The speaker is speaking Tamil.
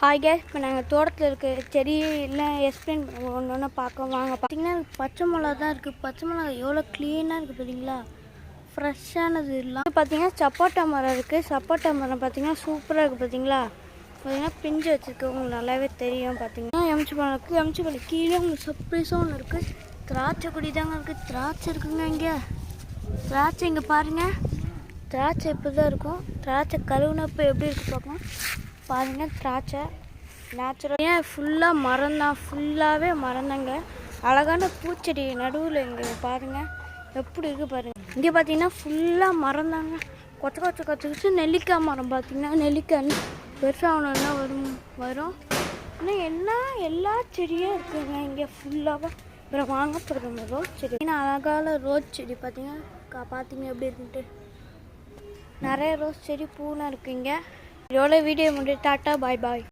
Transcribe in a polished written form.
ஹாய் கேஸ், இப்போ நாங்கள் தோட்டத்தில் இருக்க செடி எல்லாம் எக்ஸ்பிளைன் பண்ணுவோம். ஒன்று ஒன்று பார்க்க வாங்க. பார்த்தீங்கன்னா பச்சை மிளகா தான் இருக்குது. பச்சை மிளகா எவ்வளோ க்ளீனாக இருக்குது பார்த்தீங்களா, ஃப்ரெஷ்ஷானது எல்லாம். பார்த்தீங்கன்னா சப்போட்டா மரம் இருக்குது. சப்போட்டா மரம் பார்த்தீங்கன்னா சூப்பராக இருக்குது பார்த்தீங்களா. பார்த்தீங்கன்னா பிஞ்சு வச்சுருக்கு, உங்களுக்கு நல்லாவே தெரியும். பார்த்தீங்கன்னா எம்ச்சி பழம் இருக்குது. எம்ச்சி பழம் கீழே உங்களுக்கு சர்ப்ரைஸும் ஒன்று இருக்குது. திராட்சை கொடி தாங்க இருக்குது. திராட்சை இருக்குங்க இங்கே. திராட்சை இங்கே பாருங்கள். திராட்சை இப்படி தான் இருக்கும். திராட்சை கழுவுனப்போ எப்படி இருக்குது பார்க்கணும் பாருங்கள். திராட்சை நேச்சுரல், ஏன் ஃபுல்லாக மரம் தான், ஃபுல்லாகவே மரம் தாங்க. அழகான பூச்செடி நடுவில் இங்கே பாருங்கள் எப்படி இருக்குது பாருங்கள். இங்கே பார்த்தீங்கன்னா ஃபுல்லாக மரம் தாங்க. கொச்ச நெல்லிக்காய் மரம் பார்த்தீங்கன்னா நெல்லிக்காய் பெருசாகணுன்னா வரும். ஆனால் எல்லா செடியும் இருக்குதுங்க இங்கே ஃபுல்லாக. அப்புறம் வாங்க போகிறோம் ரோஸ் செடி. ஏன்னா அழகான ரோஸ் செடி பார்த்தீங்க எப்படி இருக்குன்ட்டு நிறைய ரோஸ் செடி பூலாம் இருக்குங்க. இதோட வீடியோ முடியும். டாட்டா பாய் பாய்.